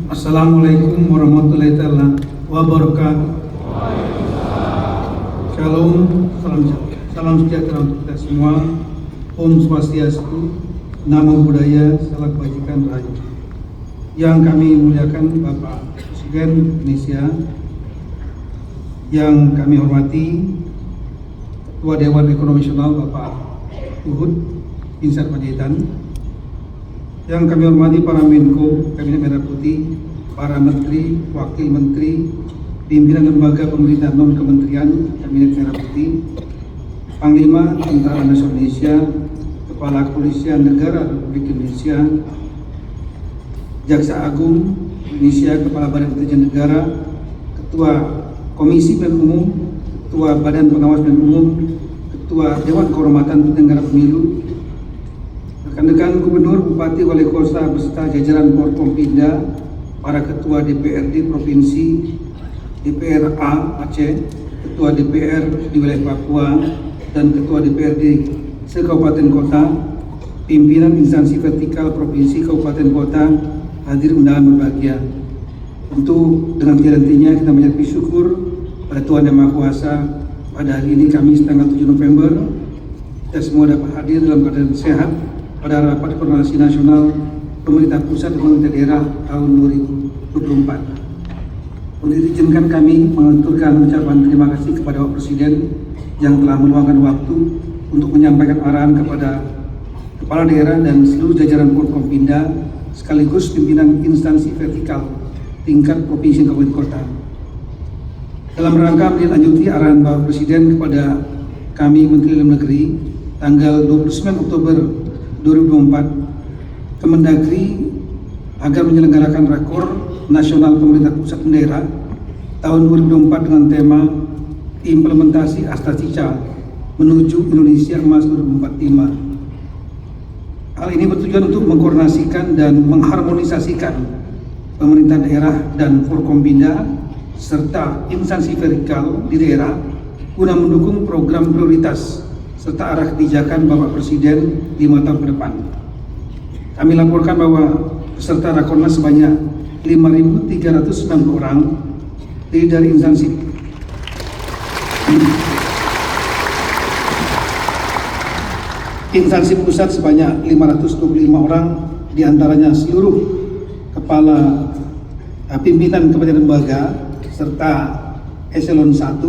Assalamualaikum warahmatullahi wabarakatuh. Shalom, salam sejahtera untuk kita semua. Om Swastiastu, Namo Buddhaya, Salam Kebajikan Rahayu. Yang kami muliakan Bapak Presiden Indonesia, yang kami hormati Ketua Dewan Ekonomi Nasional Bapak Luhut Binsar Panjaitan, yang kami hormati para Menko Kabinet Merah Putih, para Menteri, Wakil Menteri, pimpinan lembaga pemerintah non-kementerian Kabinet Merah Putih, Panglima Tentara Nasional Indonesia, Kepala Kepolisian Negara Republik Indonesia, Jaksa Agung Indonesia, Kepala Badan Intelijen Negara, Ketua Komisi Pemilihan Umum, Ketua Badan Pengawas Pemilihan Umum, Ketua Dewan Kehormatan Penyelenggara Pemilu, rekan-rekan Gubernur, Bupati, Wali Kota beserta jajaran Forkompinda, para Ketua DPRD Provinsi, DPRA Aceh, Ketua DPR di wilayah Papua, dan Ketua DPRD se-Kabupaten Kota, pimpinan instansi vertikal Provinsi, Kabupaten Kota, hadir undangan berbahagia. Tentu dengan tiada-hentinya kita mengucapkan syukur pada Tuhan Yang Maha Kuasa. Pada hari ini Kamis tanggal 7 November, kita semua dapat hadir dalam keadaan sehat pada rapat koordinasi nasional pemerintah pusat dan pemerintah daerah tahun 2024. Untuk itu izinkan kami mengaturkan ucapan terima kasih kepada Bapak Presiden yang telah meluangkan waktu untuk menyampaikan arahan kepada kepala daerah dan seluruh jajaran Forkompinda sekaligus pimpinan instansi vertikal tingkat provinsi dan kabupaten kota. Dalam rangka menindaklanjuti arahan Bapak Presiden kepada kami Menteri Dalam Negeri tanggal 29 Oktober 2024, Kemendagri agar menyelenggarakan Rakor Nasional Pemerintah Pusat dan Daerah tahun 2024 dengan tema Implementasi Astasisa menuju Indonesia Emas 2045. Hal ini bertujuan untuk mengkoordinasikan dan mengharmonisasikan pemerintah daerah dan Forkompinda serta instansi vertikal di daerah guna mendukung program prioritas serta arah kebijakan Bapak Presiden 5 tahun ke depan. Kami laporkan bahwa peserta Rakornas sebanyak 5.306 orang dari instansi pusat sebanyak 525 orang, diantaranya seluruh kepala pimpinan kementerian lembaga serta eselon 1,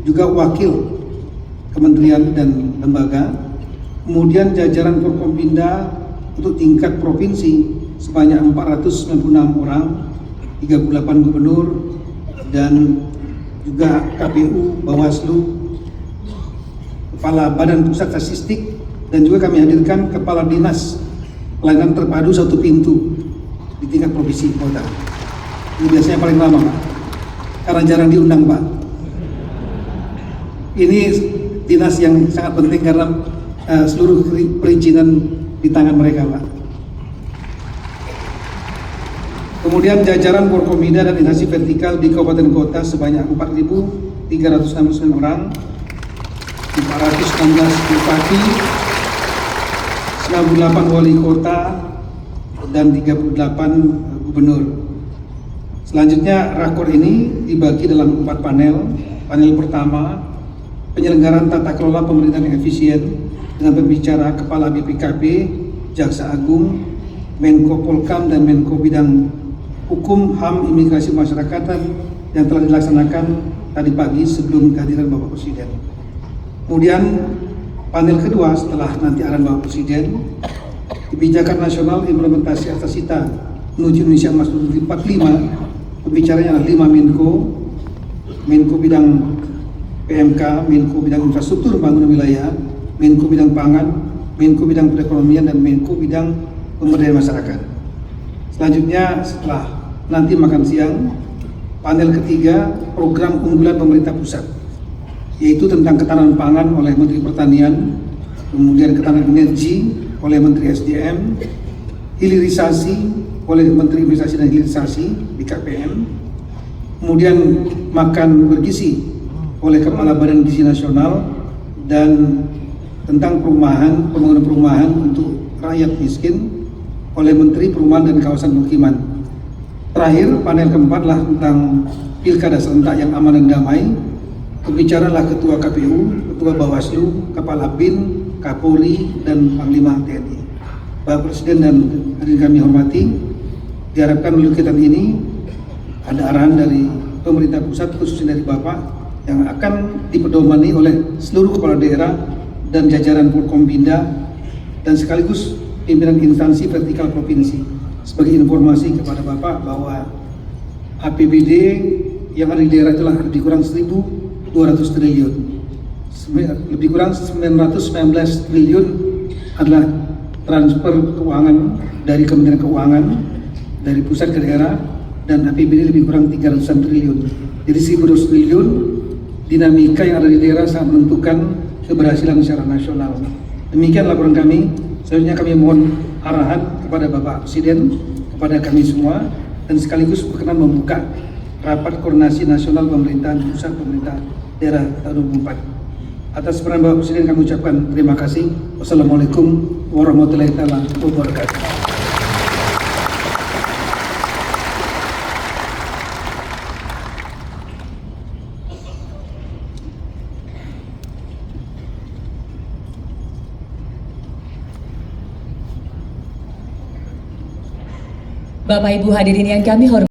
juga wakil kementerian dan lembaga, kemudian jajaran Forkompinda untuk tingkat provinsi sebanyak 496 orang, 38 gubernur, dan juga KPU, Bawaslu, Kepala Badan Pusat Statistik, dan juga kami hadirkan Kepala Dinas Pelayanan Terpadu satu pintu di tingkat provinsi kota. Ini biasanya paling lama, Pak, karena jarang diundang, Pak. Ini dinas yang sangat penting karena seluruh perizinan di tangan mereka, Pak. Kemudian jajaran Forkompinda dan instansi vertikal di kabupaten kota sebanyak 4.369 orang, 416 bupati, 98 wali kota, dan 38 gubernur. Selanjutnya rakor ini dibagi dalam 4 panel. Panel pertama, penyelenggaraan tata kelola pemerintahan yang efisien dengan pembicara Kepala BPKP, Jaksa Agung, Menko Polkam, dan Menko Bidang Hukum, HAM, Imigrasi Masyarakatan yang telah dilaksanakan tadi pagi sebelum kehadiran Bapak Presiden. Kemudian panel kedua setelah nanti arahan Bapak Presiden, kebijakan nasional implementasi Astasita menuju Indonesia Emas 2045. Pembicaranya adalah 5 Menko, Menko Bidang PMK, Menko Bidang Infrastruktur Pembangunan Wilayah, Menko Bidang Pangan, Menko Bidang Perekonomian, dan Menko Bidang Pemberdayaan Masyarakat. Selanjutnya setelah nanti makan siang, panel ketiga program unggulan pemerintah pusat, yaitu tentang ketahanan pangan oleh Menteri Pertanian, kemudian ketahanan energi oleh Menteri SDM, hilirisasi oleh Menteri Investasi dan Hilirisasi BKPM, kemudian makan bergizi oleh Kepala Badan Gizi Nasional, dan tentang pembangunan perumahan untuk rakyat miskin oleh Menteri Perumahan dan Kawasan Pemukiman. Terakhir, panel keempat lah tentang pilkada serentak yang aman dan damai. Pembicara adalah Ketua KPU, Ketua Bawaslu, Kepala BIN, Kapolri, dan Panglima TNI. Bapak Presiden dan hadirin kami hormati, diharapkan melalui kegiatan ini ada arahan dari pemerintah pusat, khususnya dari Bapak, yang akan dipedomani oleh seluruh kepala daerah dan jajaran Forkompinda dan sekaligus pimpinan instansi vertikal provinsi. Sebagai informasi kepada Bapak bahwa APBD yang ada di daerah itulah lebih kurang 1.200 triliun, lebih kurang 919 triliun adalah transfer keuangan dari Kementerian Keuangan dari pusat ke daerah, dan APBD lebih kurang 300-an triliun. Jadi 1.200 triliun, dinamika yang ada di daerah sangat menentukan keberhasilan secara nasional. Demikian laporan kami. Selanjutnya kami mohon arahan kepada Bapak Presiden, kepada kami semua, dan sekaligus berkenan membuka rapat koordinasi nasional pemerintahan pusat, pemerintah daerah tahun 2024. Atas peran Bapak Presiden kami ucapkan terima kasih. Wassalamualaikum warahmatullahi wabarakatuh. Bapak Ibu hadirin yang kami hormati.